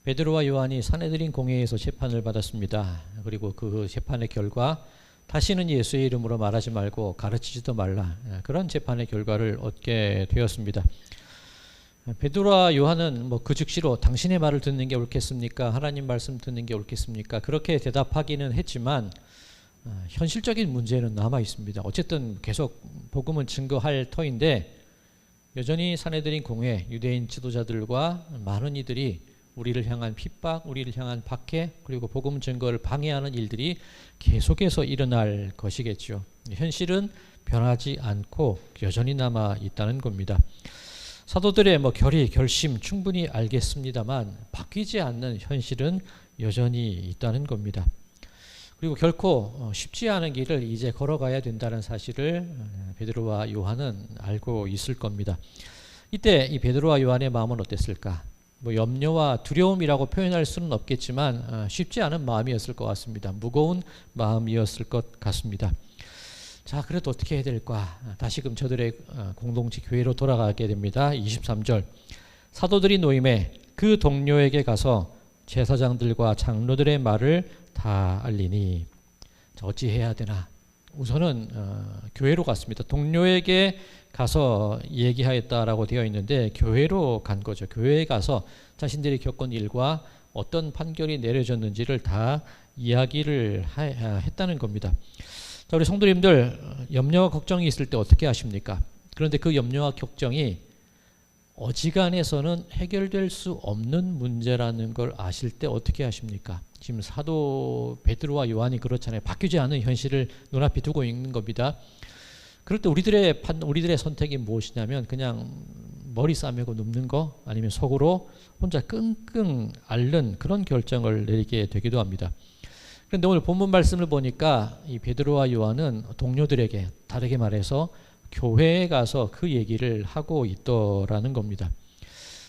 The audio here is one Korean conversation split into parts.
베드로와 요한이 산헤드린 공회에서 재판을 받았습니다. 그리고 그 재판의 결과 다시는 예수의 이름으로 말하지 말고 가르치지도 말라, 그런 재판의 결과를 얻게 되었습니다. 베드로와 요한은 그 즉시로 당신의 말을 듣는 게 옳겠습니까? 하나님 말씀 듣는 게 옳겠습니까? 그렇게 대답하기는 했지만 현실적인 문제는 남아 있습니다. 어쨌든 계속 복음은 증거할 터인데 여전히 산헤드린 공회, 유대인 지도자들과 많은 이들이 우리를 향한 핍박, 우리를 향한 박해, 그리고 복음 증거를 방해하는 일들이 계속해서 일어날 것이겠죠. 현실은 변하지 않고 여전히 남아 있다는 겁니다. 사도들의 결의, 결심 충분히 알겠습니다만 바뀌지 않는 현실은 여전히 있다는 겁니다. 그리고 결코 쉽지 않은 길을 이제 걸어가야 된다는 사실을 베드로와 요한은 알고 있을 겁니다. 이때 이 베드로와 요한의 마음은 어땠을까? 염려와 두려움이라고 표현할 수는 없겠지만 쉽지 않은 마음이었을 것 같습니다. 무거운 마음이었을 것 같습니다. 자, 그래도 어떻게 해야 될까? 다시금 저들의 공동체 교회로 돌아가게 됩니다. 23절. 사도들이 노임에 그 동료에게 가서 제사장들과 장로들의 말을 다 알리니. 자, 어찌 해야 되나? 우선은 교회로 갔습니다. 동료에게 가서 얘기하였다라고 되어 있는데 교회로 간 거죠. 교회에 가서 자신들이 겪은 일과 어떤 판결이 내려졌는지를 다 이야기를 했다는 겁니다. 자, 우리 성도님들, 염려와 걱정이 있을 때 어떻게 하십니까? 그런데 그 염려와 걱정이 어지간해서는 해결될 수 없는 문제라는 걸 아실 때 어떻게 하십니까? 지금 사도 베드로와 요한이 그렇잖아요. 바뀌지 않은 현실을 눈앞에 두고 있는 겁니다. 그럴 때 우리들의 선택이 무엇이냐면 그냥 머리 싸매고 눕는 거, 아니면 속으로 혼자 끙끙 앓는 그런 결정을 내리게 되기도 합니다. 그런데 오늘 본문 말씀을 보니까 이 베드로와 요한은 동료들에게, 다르게 말해서 교회에 가서 그 얘기를 하고 있더라는 겁니다.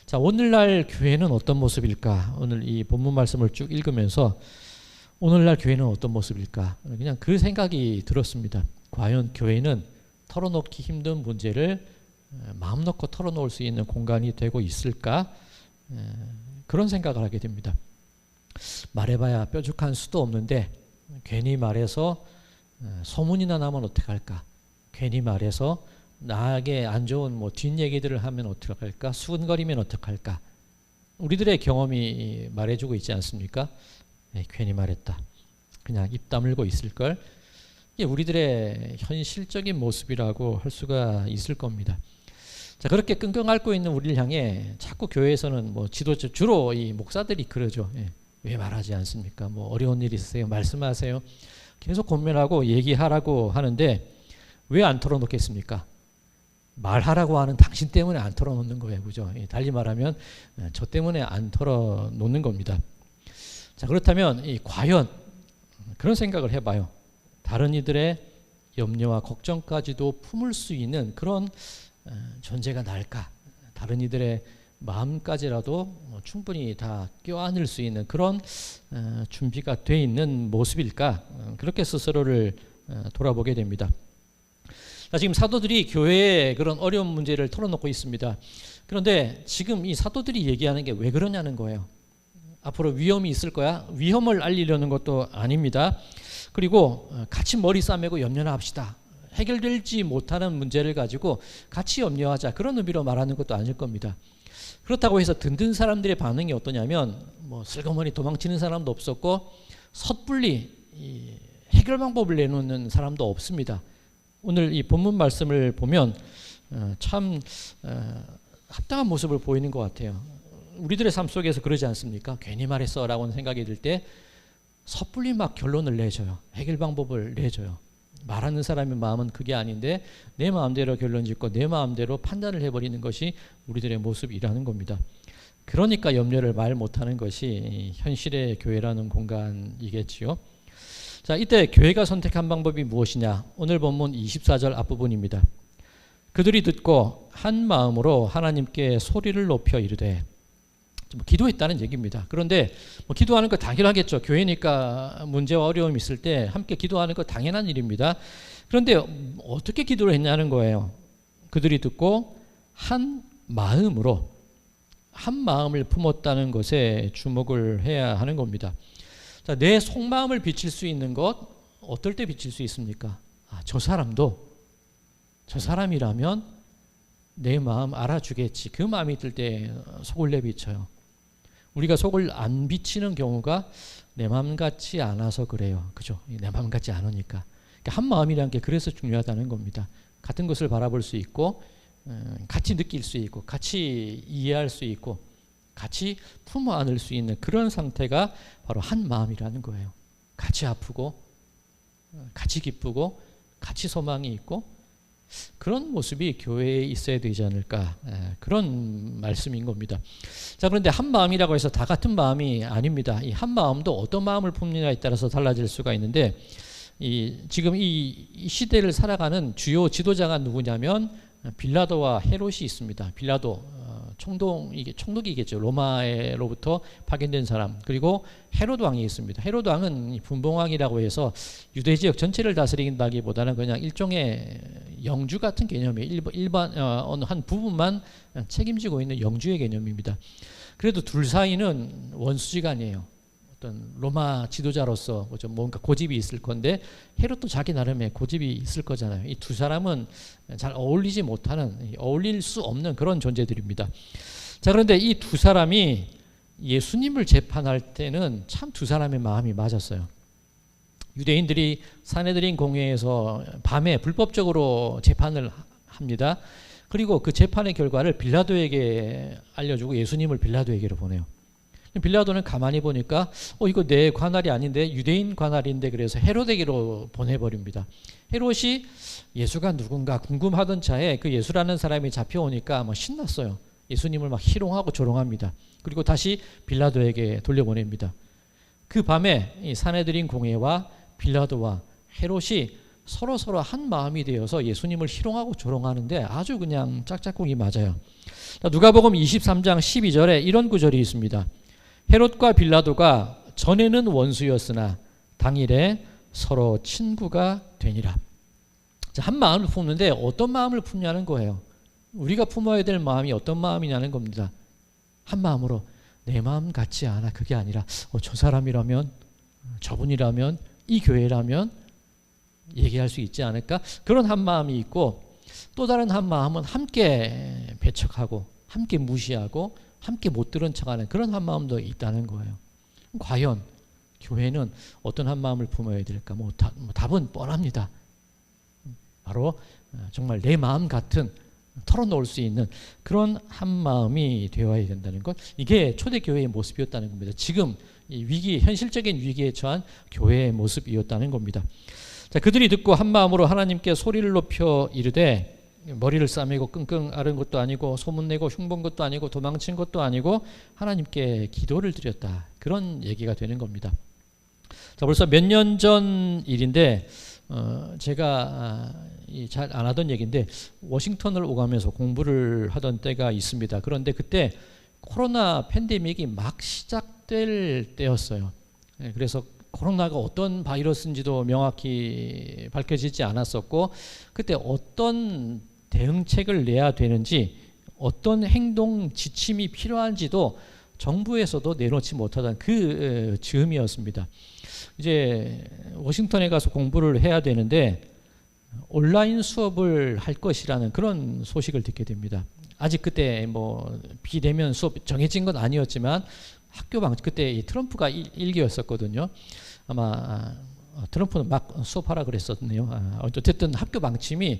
자, 오늘날 교회는 어떤 모습일까? 오늘 이 본문 말씀을 쭉 읽으면서 오늘날 교회는 어떤 모습일까? 그냥 그 생각이 들었습니다. 과연 교회는 털어놓기 힘든 문제를 마음 놓고 털어놓을 수 있는 공간이 되고 있을까? 그런 생각을 하게 됩니다. 말해봐야 뾰족한 수도 없는데 괜히 말해서 소문이나 나면 어떡할까? 괜히 말해서 나에게 안 좋은 뒷얘기들을 하면 어떡할까? 수근거리면 어떡할까? 우리들의 경험이 말해주고 있지 않습니까? 괜히 말했다. 그냥 입 다물고 있을걸? 이게 우리들의 현실적인 모습이라고 할 수가 있을 겁니다. 자, 그렇게 끙끙 앓고 있는 우리를 향해 자꾸 교회에서는 주로 이 목사들이 그러죠. 왜 말하지 않습니까? 어려운 일 있으세요? 말씀하세요. 계속 고민하고 얘기하라고 하는데 왜 안 털어놓겠습니까? 말하라고 하는 당신 때문에 안 털어놓는 거예요. 그죠? 달리 말하면 저 때문에 안 털어놓는 겁니다. 자, 그렇다면 과연 그런 생각을 해봐요. 다른 이들의 염려와 걱정까지도 품을 수 있는 그런 존재가 날까? 다른 이들의 마음까지라도 충분히 다 껴안을 수 있는 그런 준비가 돼 있는 모습일까? 그렇게 스스로를 돌아보게 됩니다. 자, 지금 사도들이 교회의 그런 어려운 문제를 털어놓고 있습니다. 그런데 지금 이 사도들이 얘기하는 게 왜 그러냐는 거예요. 앞으로 위험이 있을 거야? 위험을 알리려는 것도 아닙니다. 그리고 같이 머리 싸매고 염려나 합시다. 해결되지 못하는 문제를 가지고 같이 염려하자, 그런 의미로 말하는 것도 아닐 겁니다. 그렇다고 해서 듣는 사람들의 반응이 어떠냐면 슬그머니 도망치는 사람도 없었고 섣불리 해결 방법을 내놓는 사람도 없습니다. 오늘 이 본문 말씀을 보면 참 합당한 모습을 보이는 것 같아요. 우리들의 삶 속에서 그러지 않습니까? 괜히 말했어 라고 생각이 들 때 섣불리 막 결론을 내줘요. 해결 방법을 내줘요. 말하는 사람의 마음은 그게 아닌데 내 마음대로 결론 짓고 내 마음대로 판단을 해버리는 것이 우리들의 모습이라는 겁니다. 그러니까 염려를 말 못하는 것이 현실의 교회라는 공간이겠지요. 자, 이때 교회가 선택한 방법이 무엇이냐? 오늘 본문 24절 앞부분입니다. 그들이 듣고 한 마음으로 하나님께 소리를 높여 이르되, 기도했다는 얘기입니다. 그런데 기도하는 거 당연하겠죠. 교회니까 문제와 어려움이 있을 때 함께 기도하는 거 당연한 일입니다. 그런데 어떻게 기도를 했냐는 거예요. 그들이 듣고 한 마음으로 한 마음을 품었다는 것에 주목을 해야 하는 겁니다. 자, 내 속마음을 비칠 수 있는 것 어떨 때 비칠 수 있습니까? 저 사람이라면 내 마음 알아주겠지. 그 마음이 들 때 속을 내비쳐요. 우리가 속을 안 비치는 경우가 내 마음 같지 않아서 그래요. 그죠? 내 마음 같지 않으니까. 그러니까 한 마음이라는 게 그래서 중요하다는 겁니다. 같은 것을 바라볼 수 있고 같이 느낄 수 있고 같이 이해할 수 있고 같이 품어 안을 수 있는 그런 상태가 바로 한 마음이라는 거예요. 같이 아프고 같이 기쁘고 같이 소망이 있고 그런 모습이 교회에 있어야 되지 않을까, 그런 말씀인 겁니다. 자, 그런데 한 마음이라고 해서 다 같은 마음이 아닙니다. 이 한 마음도 어떤 마음을 품느냐에 따라서 달라질 수가 있는데 지금 이 시대를 살아가는 주요 지도자가 누구냐면 빌라도와 헤롯이 있습니다. 빌라도 총독이겠죠. 로마로부터 파견된 사람. 그리고 헤롯 왕이 있습니다. 헤롯 왕은 분봉왕이라고 해서 유대 지역 전체를 다스린다기보다는 그냥 일종의 영주 같은 개념이에요. 어느 한 부분만 책임지고 있는 영주의 개념입니다. 그래도 둘 사이는 원수지간이에요. 어떤 로마 지도자로서 뭔가 고집이 있을 건데 헤롯도 자기 나름의 고집이 있을 거잖아요. 이 두 사람은 잘 어울리지 못하는, 어울릴 수 없는 그런 존재들입니다. 자, 그런데 이 두 사람이 예수님을 재판할 때는 참 두 사람의 마음이 맞았어요. 유대인들이 산헤드린 공회에서 밤에 불법적으로 재판을 합니다. 그리고 그 재판의 결과를 빌라도에게 알려주고 예수님을 빌라도에게로 보내요. 빌라도는 가만히 보니까 이거 내 관할이 아닌데 유대인 관할인데 그래서 헤롯에게로 보내버립니다. 헤롯이 예수가 누군가 궁금하던 차에 그 예수라는 사람이 잡혀오니까 막 신났어요. 예수님을 막 희롱하고 조롱합니다. 그리고 다시 빌라도에게 돌려보냅니다. 그 밤에 이 산헤드린 공회와 빌라도와 헤롯이 서로 한 마음이 되어서 예수님을 희롱하고 조롱하는데 아주 그냥 짝짝꿍이 맞아요. 누가복음 23장 12절에 이런 구절이 있습니다. 헤롯과 빌라도가 전에는 원수였으나 당일에 서로 친구가 되니라. 한 마음을 품는데 어떤 마음을 품냐는 거예요. 우리가 품어야 될 마음이 어떤 마음이냐는 겁니다. 한 마음으로 내 마음 같지 않아. 그게 아니라 저 사람이라면, 저분이라면, 이 교회라면 얘기할 수 있지 않을까? 그런 한 마음이 있고 또 다른 한 마음은 함께 배척하고 함께 무시하고 함께 못 들은 척하는 그런 한 마음도 있다는 거예요. 과연 교회는 어떤 한 마음을 품어야 될까? 답은 뻔합니다. 바로 정말 내 마음 같은 털어놓을 수 있는 그런 한 마음이 되어야 된다는 것. 이게 초대교회의 모습이었다는 겁니다. 지금 이 현실적인 위기에 처한 교회의 모습이었다는 겁니다. 자, 그들이 듣고 한 마음으로 하나님께 소리를 높여 이르되 머리를 싸매고 끙끙 앓은 것도 아니고 소문내고 흉본 것도 아니고 도망친 것도 아니고 하나님께 기도를 드렸다. 그런 얘기가 되는 겁니다. 자, 벌써 몇 년 전 일인데 제가 잘 안 하던 얘기인데 워싱턴을 오가면서 공부를 하던 때가 있습니다. 그런데 그때 코로나 팬데믹이 막 시작될 때였어요. 그래서 코로나가 어떤 바이러스인지도 명확히 밝혀지지 않았었고 그때 어떤 대응책을 내야 되는지 어떤 행동 지침이 필요한지도 정부에서도 내놓지 못하던 그 즈음이었습니다. 이제 워싱턴에 가서 공부를 해야 되는데 온라인 수업을 할 것이라는 그런 소식을 듣게 됩니다. 아직 그때 비대면 수업 정해진 건 아니었지만 학교 방침, 그때 트럼프가 일기였었거든요. 아마 트럼프는 막 수업하라 그랬었네요. 어쨌든 학교 방침이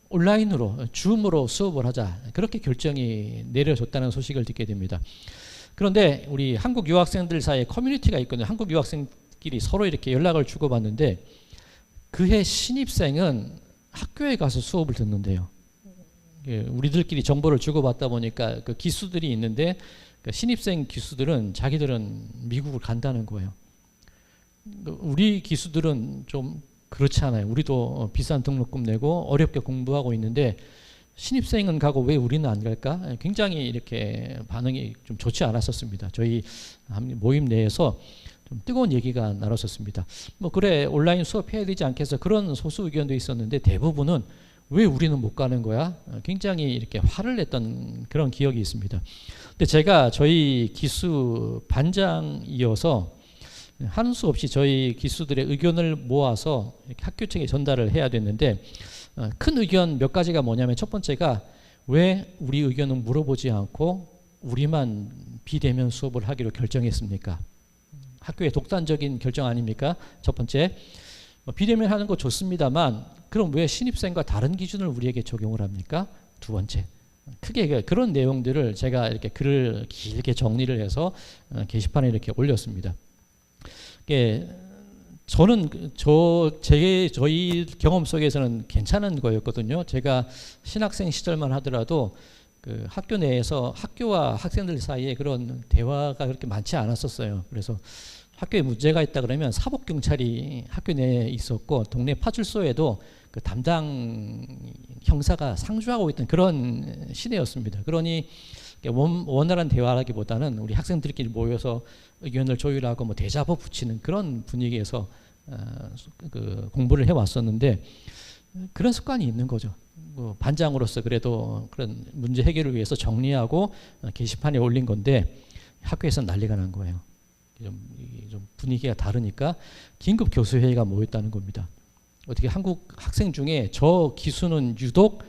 온라인으로 줌으로 수업을 하자 그렇게 결정이 내려졌다는 소식을 듣게 됩니다. 그런데 우리 한국 유학생들 사이에 커뮤니티가 있거든요. 한국 유학생끼리 서로 이렇게 연락을 주고받는데 그해 신입생은 학교에 가서 수업을 듣는데요. 우리들끼리 정보를 주고받다 보니까 그 기수들이 있는데 그 신입생 기수들은 자기들은 미국을 간다는 거예요. 우리 기수들은 좀 그렇지 않아요. 우리도 비싼 등록금 내고 어렵게 공부하고 있는데 신입생은 가고 왜 우리는 안 갈까? 굉장히 이렇게 반응이 좀 좋지 않았었습니다. 저희 모임 내에서 좀 뜨거운 얘기가 나눴었습니다. 그래 온라인 수업해야 되지 않겠어 그런 소수 의견도 있었는데 대부분은 왜 우리는 못 가는 거야? 굉장히 이렇게 화를 냈던 그런 기억이 있습니다. 근데 제가 저희 기수 반장이어서 하는 수 없이 저희 기수들의 의견을 모아서 이렇게 학교 측에 전달을 해야 됐는데, 큰 의견 몇 가지가 뭐냐면, 첫 번째가 왜 우리 의견은 물어보지 않고 우리만 비대면 수업을 하기로 결정했습니까? 학교의 독단적인 결정 아닙니까? 첫 번째, 비대면 하는 거 좋습니다만 그럼 왜 신입생과 다른 기준을 우리에게 적용을 합니까? 두 번째, 크게 그런 내용들을 제가 이렇게 글을 길게 정리를 해서 게시판에 이렇게 올렸습니다. 저는 저희 경험 속에서는 괜찮은 거였거든요. 제가 신학생 시절만 하더라도 그 학교 내에서 학교와 학생들 사이에 그런 대화가 그렇게 많지 않았었어요. 그래서 학교에 문제가 있다 그러면 사복 경찰이 학교 내에 있었고, 동네 파출소에도 그 담당 형사가 상주하고 있던 그런 시대였습니다. 그러니 원활한 대화라기보다는 우리 학생들끼리 모여서 의견을 조율하고 뭐 대자보 붙이는 그런 분위기에서 그 공부를 해왔었는데, 그런 습관이 있는 거죠. 뭐 반장으로서 그래도 그런 문제 해결을 위해서 정리하고 게시판에 올린 건데, 학교에서 난리가 난 거예요. 좀 분위기가 다르니까 긴급 교수회의가 모였다는 겁니다. 어떻게 한국 학생 중에 저 기수는 유독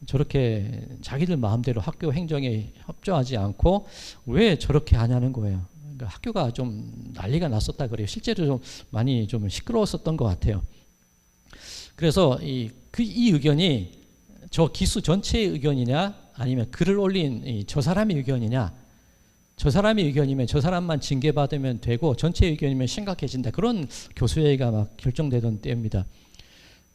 저렇게 자기들 마음대로 학교 행정에 협조하지 않고 왜 저렇게 하냐는 거예요. 그러니까 학교가 좀 난리가 났었다 그래요. 실제로 좀 많이 좀 시끄러웠었던 것 같아요. 그래서 이 의견이 저 기수 전체의 의견이냐, 아니면 글을 올린 저 사람의 의견이냐. 저 사람의 의견이면 저 사람만 징계받으면 되고, 전체 의견이면 심각해진다. 그런 교수회의가 막 결정되던 때입니다.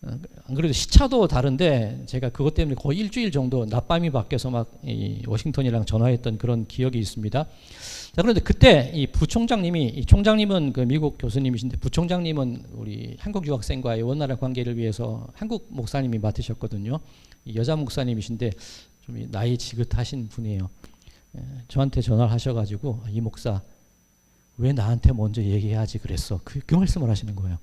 안 그래도 시차도 다른데 제가 그것 때문에 거의 일주일 정도 낮밤이 바뀌어서 막 이 워싱턴이랑 전화했던 그런 기억이 있습니다. 자, 그런데 그때 이 부총장님이, 이 총장님은 그 미국 교수님이신데 부총장님은 우리 한국 유학생과의 원활한 관계를 위해서 한국 목사님이 맡으셨거든요. 이 여자 목사님이신데 좀 나이 지긋하신 분이에요. 저한테 전화를 하셔가지고, 이 목사 왜 나한테 먼저 얘기해야지 그랬어, 그 말씀을 하시는 거예요.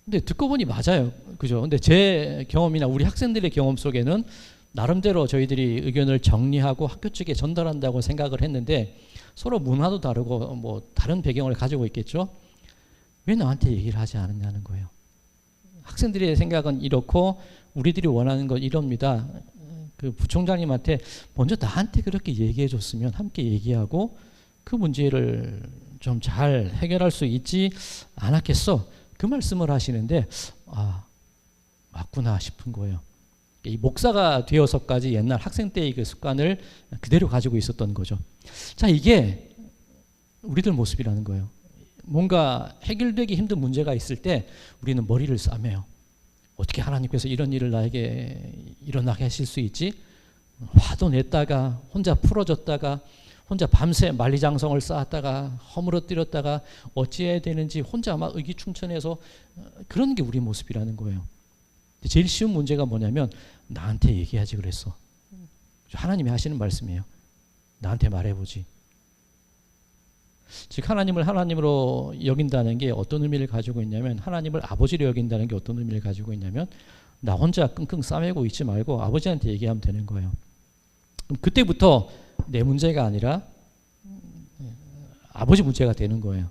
근데 듣고 보니 맞아요, 그죠? 근데 제 경험이나 우리 학생들의 경험 속에는 나름대로 저희들이 의견을 정리하고 학교 측에 전달한다고 생각을 했는데, 서로 문화도 다르고 뭐 다른 배경을 가지고 있겠죠. 왜 나한테 얘기를 하지 않았냐는 거예요. 학생들의 생각은 이렇고 우리들이 원하는 건 이럽니다. 그 부총장님한테 먼저 나한테 그렇게 얘기해 줬으면 함께 얘기하고 그 문제를 좀 잘 해결할 수 있지 않았겠어, 그 말씀을 하시는데, 아, 맞구나 싶은 거예요. 이 목사가 되어서까지 옛날 학생 때의 그 습관을 그대로 가지고 있었던 거죠. 자, 이게 우리들 모습이라는 거예요. 뭔가 해결되기 힘든 문제가 있을 때 우리는 머리를 싸매요. 어떻게 하나님께서 이런 일을 나에게 일어나게 하실 수 있지? 화도 냈다가 혼자 풀어졌다가 혼자 밤새 만리장성을 쌓았다가 허물어뜨렸다가 어찌해야 되는지 혼자 막 의기충천해서, 그런 게 우리 모습이라는 거예요. 제일 쉬운 문제가 뭐냐면 나한테 얘기하지 그랬어. 하나님이 하시는 말씀이에요. 나한테 말해보지. 즉 하나님을 하나님으로 여긴다는 게 어떤 의미를 가지고 있냐면, 하나님을 아버지로 여긴다는 게 어떤 의미를 가지고 있냐면, 나 혼자 끙끙 싸매고 있지 말고 아버지한테 얘기하면 되는 거예요. 그럼 그때부터 내 문제가 아니라 아버지 문제가 되는 거예요.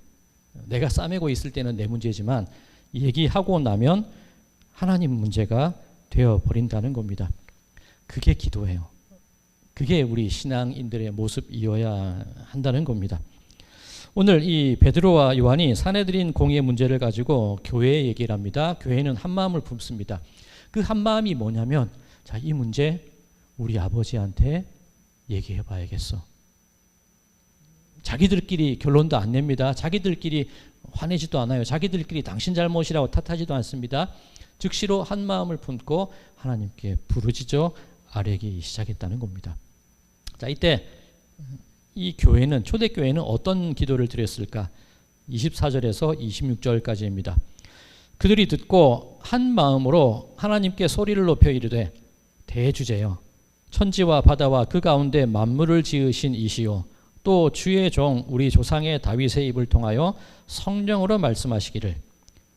내가 싸매고 있을 때는 내 문제지만 얘기하고 나면 하나님 문제가 되어버린다는 겁니다. 그게 기도예요. 그게 우리 신앙인들의 모습이어야 한다는 겁니다. 오늘 이 베드로와 요한이 사내들인 공의의 문제를 가지고 교회에 얘기를 합니다. 교회는 한마음을 품습니다. 그 한마음이 뭐냐면, 자, 이 문제 우리 아버지한테 얘기해 봐야겠어. 자기들끼리 결론도 안 냅니다. 자기들끼리 화내지도 않아요. 자기들끼리 당신 잘못이라고 탓하지도 않습니다. 즉시로 한 마음을 품고 하나님께 부르짖어 아뢰기 시작했다는 겁니다. 자, 이때 이 교회는, 초대교회는 어떤 기도를 드렸을까? 24절에서 26절까지입니다. 그들이 듣고 한 마음으로 하나님께 소리를 높여 이르되, 대주제여, 천지와 바다와 그 가운데 만물을 지으신 이시요, 또 주의 종 우리 조상의 다윗의 입을 통하여 성령으로 말씀하시기를,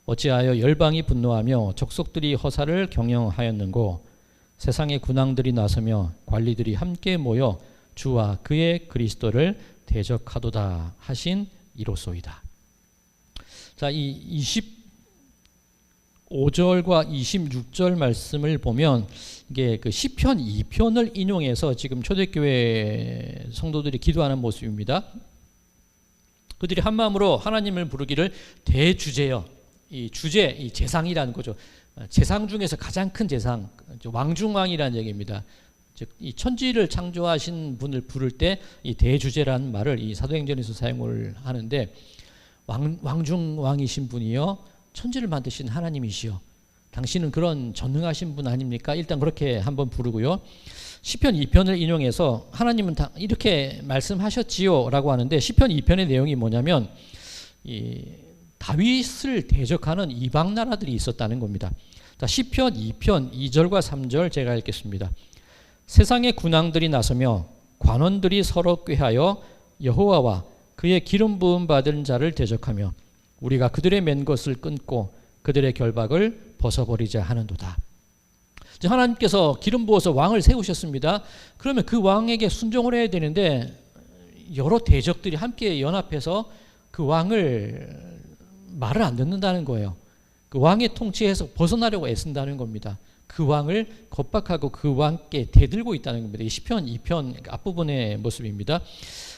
어찌하여 열방이 분노하며 족속들이 허사를 경영하였는고, 세상의 군왕들이 나서며 관리들이 함께 모여 주와 그의 그리스도를 대적하도다 하신 이로소이다. 자, 이 25절과 26절 말씀을 보면 이게 그 시편 2편을 인용해서 지금 초대교회 성도들이 기도하는 모습입니다. 그들이 한 마음으로 하나님을 부르기를 대주제여, 이 주제, 이 제상이라는 거죠. 제상 중에서 가장 큰 제상, 왕중왕이라는 얘기입니다. 즉 이 천지를 창조하신 분을 부를 때 이 대주제라는 말을 이 사도행전에서 사용을 하는데, 왕중왕이신 분이요 천지를 만드신 하나님이시여, 당신은 그런 전능하신 분 아닙니까? 일단 그렇게 한번 부르고요. 시편 2편을 인용해서 하나님은 이렇게 말씀하셨지요 라고 하는데, 시편 2편의 내용이 뭐냐면 이 다윗을 대적하는 이방 나라들이 있었다는 겁니다. 자, 시편 2편 2절과 3절 제가 읽겠습니다. 세상의 군왕들이 나서며 관원들이 서로 꾀하여 여호와와 그의 기름 부음 받은 자를 대적하며 우리가 그들의 맨 것을 끊고 그들의 결박을 벗어버리자 하는도다. 하나님께서 기름 부어서 왕을 세우셨습니다. 그러면 그 왕에게 순종을 해야 되는데 여러 대적들이 함께 연합해서 그 왕을 말을 안 듣는다는 거예요. 그 왕의 통치에서 벗어나려고 애쓴다는 겁니다. 그 왕을 겁박하고 그 왕께 대들고 있다는 겁니다. 이 시편 2편 앞부분의 모습입니다.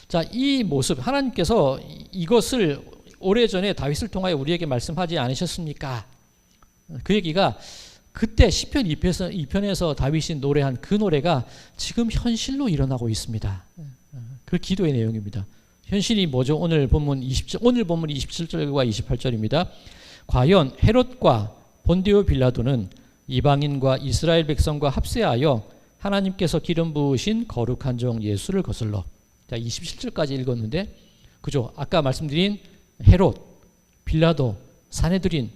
자, 이 모습 하나님께서 이것을 오래전에 다윗을 통하여 우리에게 말씀하지 않으셨습니까? 그 얘기가 그때 시편 2편에서 다윗이 노래한 그 노래가 지금 현실로 일어나고 있습니다. 그 기도의 내용입니다. 현실이 뭐죠? 오늘 본문 27절과 28절입니다. 과연 헤롯과 본디오 빌라도는 이방인과 이스라엘 백성과 합세하여 하나님께서 기름 부으신 거룩한 종 예수를 거슬러, 자 27절까지 읽었는데, 그죠? 아까 말씀드린 헤롯, 빌라도, 사내들인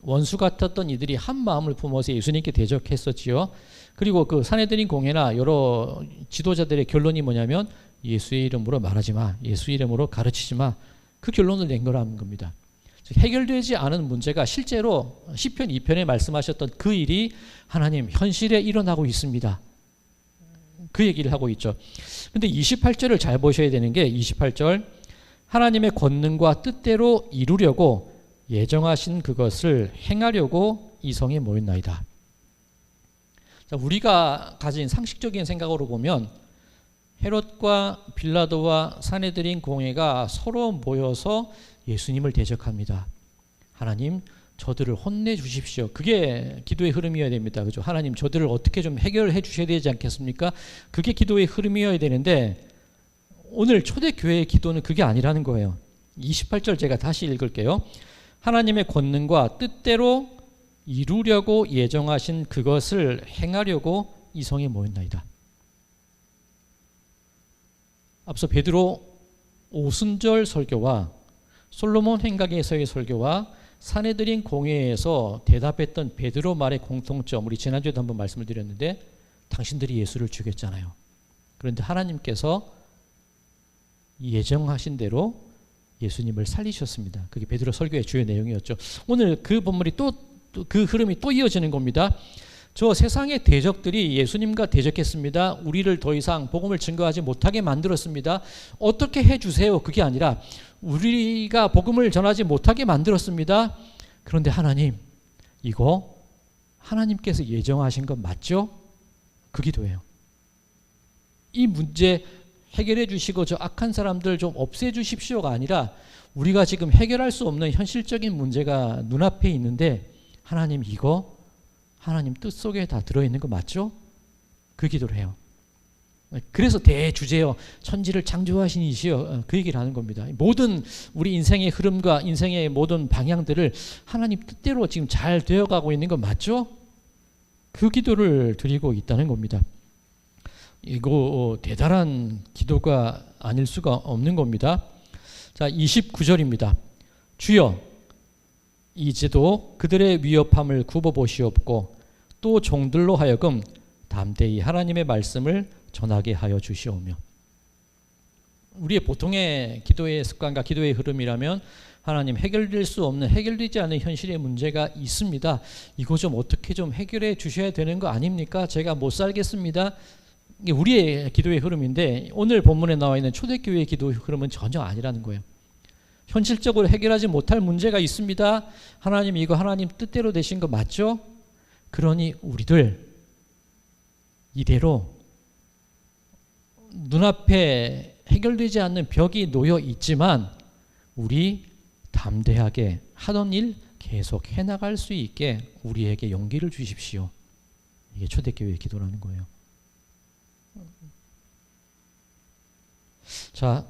원수 같았던 이들이 한 마음을 품어서 예수님께 대적했었지요. 그리고 그 사내들인 공회나 여러 지도자들의 결론이 뭐냐면 예수의 이름으로 말하지 마, 예수 이름으로 가르치지 마, 그 결론을 낸 거라는 겁니다. 해결되지 않은 문제가 실제로 시편 2편에 말씀하셨던 그 일이 하나님 현실에 일어나고 있습니다. 그 얘기를 하고 있죠. 근데 28절을 잘 보셔야 되는 게 28절, 하나님의 권능과 뜻대로 이루려고 예정하신 그것을 행하려고 이성에 모였나이다. 자, 우리가 가진 상식적인 생각으로 보면 헤롯과 빌라도와 사내들인 공회가 서로 모여서 예수님을 대적합니다. 하나님, 저들을 혼내 주십시오. 그게 기도의 흐름이어야 됩니다. 그죠? 하나님, 저들을 어떻게 좀 해결해 주셔야 되지 않겠습니까? 그게 기도의 흐름이어야 되는데 오늘 초대교회의 기도는 그게 아니라는 거예요. 28절 제가 다시 읽을게요. 하나님의 권능과 뜻대로 이루려고 예정하신 그것을 행하려고 이성에 모였나이다. 앞서 베드로 오순절 설교와 솔로몬 행각에서의 설교와 사내들인 공회에서 대답했던 베드로 말의 공통점, 우리 지난주에도 한번 말씀을 드렸는데 당신들이 예수를 죽였잖아요. 그런데 하나님께서 예정하신 대로 예수님을 살리셨습니다. 그게 베드로 설교의 주요 내용이었죠. 오늘 그 본문이 또 그 흐름이 또 이어지는 겁니다. 저 세상의 대적들이 예수님과 대적했습니다. 우리를 더 이상 복음을 증거하지 못하게 만들었습니다. 어떻게 해주세요? 그게 아니라 우리가 복음을 전하지 못하게 만들었습니다. 그런데 하나님, 이거 하나님께서 예정하신 건 맞죠? 그 기도예요. 이 문제 해결해 주시고 저 악한 사람들 좀 없애 주십시오가 아니라 우리가 지금 해결할 수 없는 현실적인 문제가 눈앞에 있는데 하나님, 이거 하나님 뜻 속에 다 들어있는 거 맞죠? 그 기도를 해요. 그래서 대주제여 천지를 창조하신 이시여, 그 얘기를 하는 겁니다. 모든 우리 인생의 흐름과 인생의 모든 방향들을 하나님 뜻대로 지금 잘 되어가고 있는 거 맞죠? 그 기도를 드리고 있다는 겁니다. 이거 대단한 기도가 아닐 수가 없는 겁니다. 자, 29절입니다. 주여, 이제도 그들의 위협함을 굽어보시옵고 또 종들로 하여금 담대히 하나님의 말씀을 전하게 하여 주시오며. 우리의 보통의 기도의 습관과 기도의 흐름이라면 하나님, 해결될 수 없는, 해결되지 않은 현실의 문제가 있습니다. 이거 좀 어떻게 좀 해결해 주셔야 되는 거 아닙니까? 제가 못 살겠습니다. 이게 우리의 기도의 흐름인데 오늘 본문에 나와 있는 초대교회의 기도의 흐름은 전혀 아니라는 거예요. 현실적으로 해결하지 못할 문제가 있습니다. 하나님, 이거 하나님 뜻대로 되신 거 맞죠? 그러니 우리들 이대로 눈앞에 해결되지 않는 벽이 놓여 있지만 우리 담대하게 하던 일 계속 해나갈 수 있게 우리에게 용기를 주십시오. 이게 초대교회의 기도라는 거예요. 자,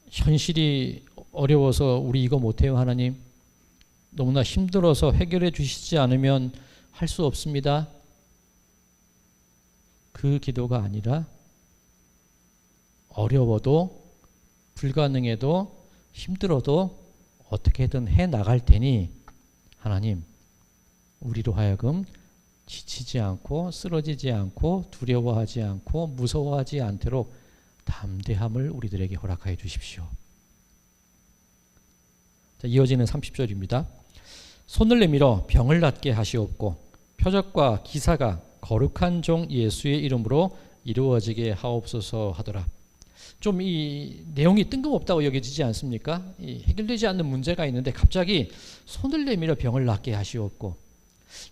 현실이 어려워서 우리 이거 못해요 하나님, 너무나 힘들어서 해결해 주시지 않으면 할 수 없습니다. 그 기도가 아니라 어려워도 불가능해도 힘들어도 어떻게든 해나갈 테니 하나님, 우리로 하여금 지치지 않고 쓰러지지 않고 두려워하지 않고 무서워하지 않도록 담대함을 우리들에게 허락하여 주십시오. 자, 이어지는 30절입니다. 손을 내밀어 병을 낫게 하시옵고 표적과 기사가 거룩한 종 예수의 이름으로 이루어지게 하옵소서 하더라. 좀 이 내용이 뜬금없다고 여겨지지 않습니까? 이 해결되지 않는 문제가 있는데 갑자기 손을 내밀어 병을 낫게 하시옵고,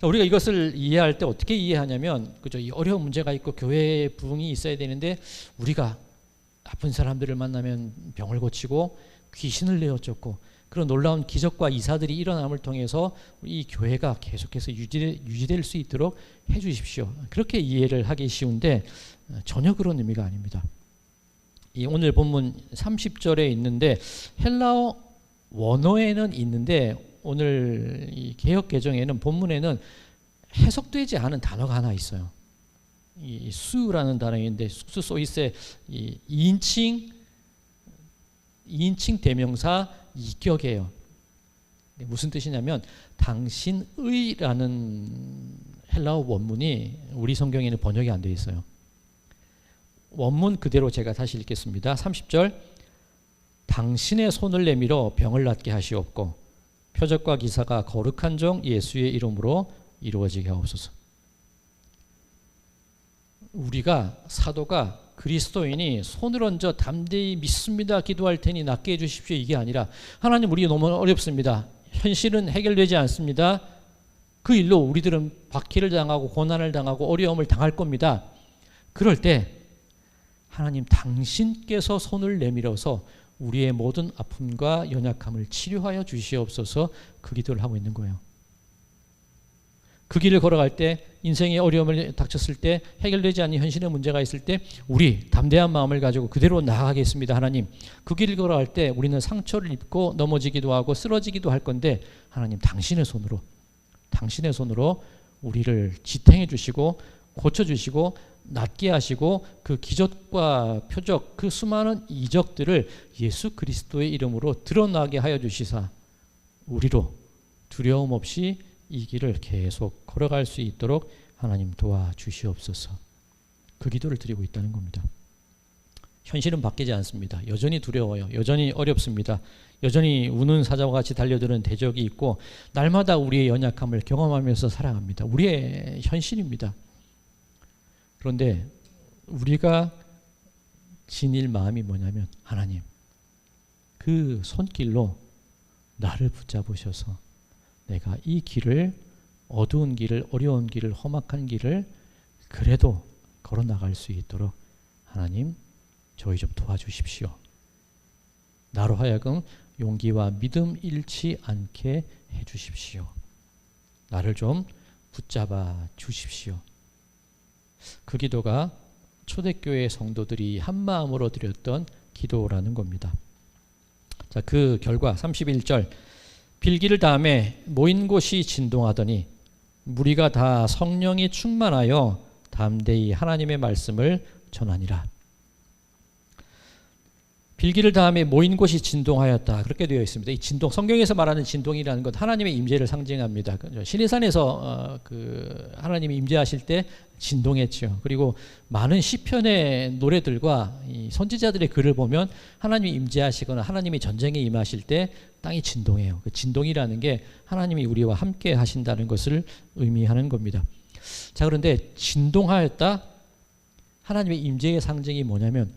우리가 이것을 이해할 때 어떻게 이해하냐면, 그죠? 이 어려운 문제가 있고 교회에 부흥이 있어야 되는데 우리가 나쁜 사람들을 만나면 병을 고치고 귀신을 내어쫓고 그런 놀라운 기적과 이사들이 일어남을 통해서 이 교회가 계속해서 유지될 수 있도록 해주십시오. 그렇게 이해를 하기 쉬운데 전혀 그런 의미가 아닙니다. 이 오늘 본문 30절에 있는데 헬라어 원어에는 있는데 오늘 이 개역 개정에는 본문에는 해석되지 않은 단어가 하나 있어요. 이 수라는 단어인데 수소이스의 이 2인칭 대명사 이격이에요. 무슨 뜻이냐면 당신의라는 헬라어 원문이 우리 성경에는 번역이 안 되어 있어요. 원문 그대로 제가 다시 읽겠습니다. 30절, 당신의 손을 내밀어 병을 낫게 하시옵고 표적과 기사가 거룩한 종 예수의 이름으로 이루어지게 하옵소서. 우리가 사도가 그리스도인이 손을 얹어 담대히 믿습니다 기도할 테니 낫게 해주십시오 이게 아니라, 하나님 우리 너무 어렵습니다, 현실은 해결되지 않습니다, 그 일로 우리들은 박해를 당하고 고난을 당하고 어려움을 당할 겁니다. 그럴 때 하나님 당신께서 손을 내밀어서 우리의 모든 아픔과 연약함을 치료하여 주시옵소서, 그 기도를 하고 있는 거예요. 그 길을 걸어갈 때, 인생의 어려움을 닥쳤을 때, 해결되지 않는 현실의 문제가 있을 때 우리 담대한 마음을 가지고 그대로 나아가겠습니다. 하나님, 그 길을 걸어갈 때 우리는 상처를 입고 넘어지기도 하고 쓰러지기도 할 건데 하나님 당신의 손으로 우리를 지탱해 주시고 고쳐주시고 낫게 하시고 그 기적과 표적, 그 수많은 이적들을 예수 그리스도의 이름으로 드러나게 하여 주시사 우리로 두려움 없이 이 길을 계속 걸어갈 수 있도록 하나님 도와주시옵소서. 그 기도를 드리고 있다는 겁니다. 현실은 바뀌지 않습니다. 여전히 두려워요. 여전히 어렵습니다. 여전히 우는 사자와 같이 달려드는 대적이 있고 날마다 우리의 연약함을 경험하면서 살아갑니다. 우리의 현실입니다. 그런데 우리가 지닐 마음이 뭐냐면, 하나님 그 손길로 나를 붙잡으셔서 내가 이 길을, 어두운 길을, 어려운 길을, 험악한 길을 그래도 걸어 나갈 수 있도록 하나님 저희 좀 도와주십시오. 나로 하여금 용기와 믿음 잃지 않게 해주십시오. 나를 좀 붙잡아 주십시오. 그 기도가 초대교회 성도들이 한 마음으로 드렸던 기도라는 겁니다. 자, 그 결과 31절, 빌기를 다음에 모인 곳이 진동하더니 무리가 다 성령이 충만하여 담대히 하나님의 말씀을 전하니라. 빌기를 다음에 모인 곳이 진동하였다. 그렇게 되어 있습니다. 이 진동, 성경에서 말하는 진동이라는 것 하나님의 임재를 상징합니다. 시내산에서 하나님이 임재하실 때 진동했죠. 그리고 많은 시편의 노래들과 이 선지자들의 글을 보면 하나님이 임재하시거나 하나님이 전쟁에 임하실 때 땅이 진동해요. 그 진동이라는 게 하나님이 우리와 함께 하신다는 것을 의미하는 겁니다. 자, 그런데 진동하였다. 하나님의 임재의 상징이 뭐냐면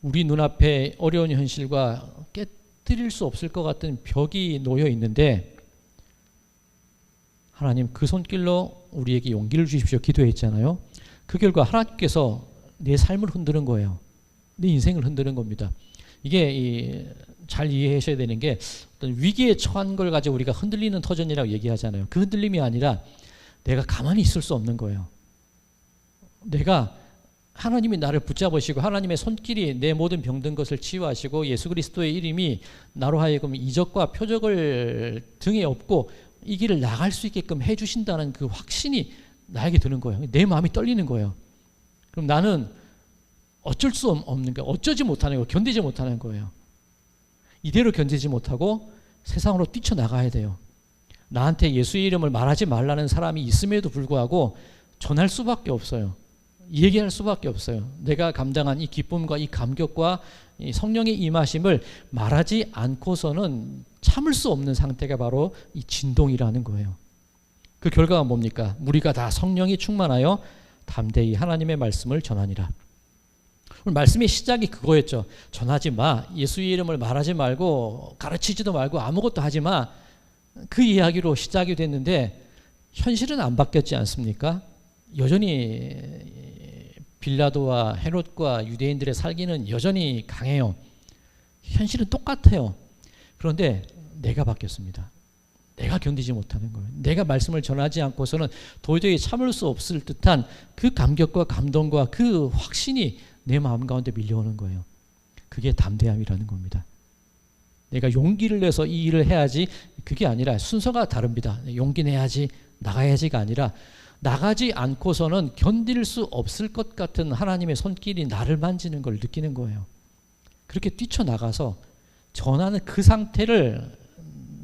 우리 눈앞에 어려운 현실과 깨뜨릴 수 없을 것 같은 벽이 놓여 있는데 하나님 그 손길로 우리에게 용기를 주십시오 기도했잖아요. 그 결과 하나님께서 내 삶을 흔드는 거예요. 내 인생을 흔드는 겁니다. 이게 잘 이해하셔야 되는 게 어떤 위기에 처한 걸 가지고 우리가 흔들리는 터전이라고 얘기하잖아요. 그 흔들림이 아니라 내가 가만히 있을 수 없는 거예요. 내가 하나님이 나를 붙잡으시고 하나님의 손길이 내 모든 병든 것을 치유하시고 예수 그리스도의 이름이 나로 하여금 이적과 표적을 등에 업고 이 길을 나갈 수 있게끔 해주신다는 그 확신이 나에게 드는 거예요. 내 마음이 떨리는 거예요. 그럼 나는 어쩔 수 없는 거예요. 어쩌지 못하는 거예요. 견디지 못하는 거예요. 이대로 견디지 못하고 세상으로 뛰쳐나가야 돼요. 나한테 예수의 이름을 말하지 말라는 사람이 있음에도 불구하고 전할 수밖에 없어요. 얘기할 수밖에 없어요. 내가 감당한 이 기쁨과 이 감격과 이 성령의 임하심을 말하지 않고서는 참을 수 없는 상태가 바로 이 진동이라는 거예요. 그 결과가 뭡니까? 우리가 다 성령이 충만하여 담대히 하나님의 말씀을 전하니라. 오늘 말씀의 시작이 그거였죠. 전하지 마. 예수의 이름을 말하지 말고 가르치지도 말고 아무것도 하지 마. 그 이야기로 시작이 됐는데 현실은 안 바뀌었지 않습니까? 여전히 빌라도와 헤롯과 유대인들의 살기는 여전히 강해요. 현실은 똑같아요. 그런데 내가 바뀌었습니다. 내가 견디지 못하는 거예요. 내가 말씀을 전하지 않고서는 도저히 참을 수 없을 듯한 그 감격과 감동과 그 확신이 내 마음 가운데 밀려오는 거예요. 그게 담대함이라는 겁니다. 내가 용기를 내서 이 일을 해야지 그게 아니라 순서가 다릅니다. 용기 내야지 나가야지가 아니라 나가지 않고서는 견딜 수 없을 것 같은 하나님의 손길이 나를 만지는 걸 느끼는 거예요. 그렇게 뛰쳐나가서 전하는 그 상태를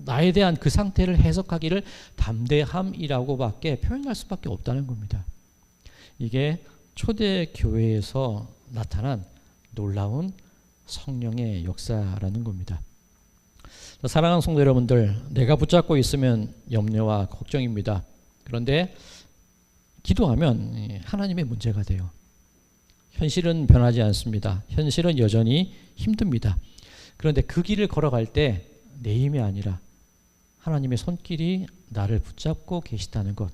나에 대한 그 상태를 해석하기를 담대함이라고밖에 표현할 수밖에 없다는 겁니다. 이게 초대 교회에서 나타난 놀라운 성령의 역사라는 겁니다. 사랑하는 성도 여러분들, 내가 붙잡고 있으면 염려와 걱정입니다. 그런데 기도하면 하나님의 문제가 돼요. 현실은 변하지 않습니다. 현실은 여전히 힘듭니다. 그런데 그 길을 걸어갈 때 내 힘이 아니라 하나님의 손길이 나를 붙잡고 계시다는 것.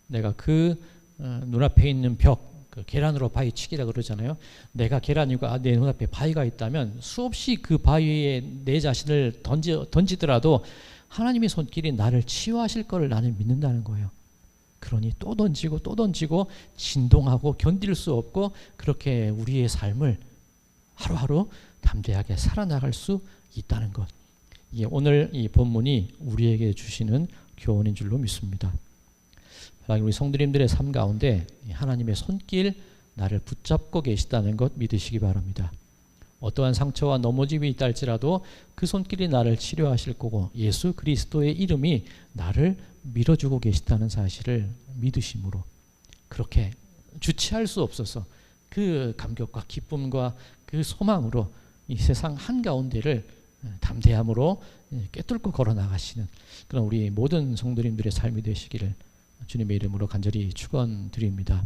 내가 그 눈앞에 있는 벽, 그 계란으로 바위 치기라 그러잖아요. 내가 계란이고 내 눈앞에 바위가 있다면 수없이 그 바위에 내 자신을 던지더라도 하나님의 손길이 나를 치유하실 것을 나는 믿는다는 거예요. 그러니 또 던지고 또 던지고 진동하고 견딜 수 없고 그렇게 우리의 삶을 하루하루 담대하게 살아나갈 수 있다는 것. 이게 오늘 이 본문이 우리에게 주시는 교훈인 줄로 믿습니다. 우리 성도님들의 삶 가운데 하나님의 손길 나를 붙잡고 계시다는 것 믿으시기 바랍니다. 어떠한 상처와 넘어짐이 있다 할지라도 그 손길이 나를 치료하실 거고 예수 그리스도의 이름이 나를 밀어주고 계시다는 사실을 믿으심으로 그렇게 주체할 수 없어서 그 감격과 기쁨과 그 소망으로 이 세상 한가운데를 담대함으로 꿰뚫고 걸어나가시는 그런 우리 모든 성도님들의 삶이 되시기를 주님의 이름으로 간절히 축원드립니다.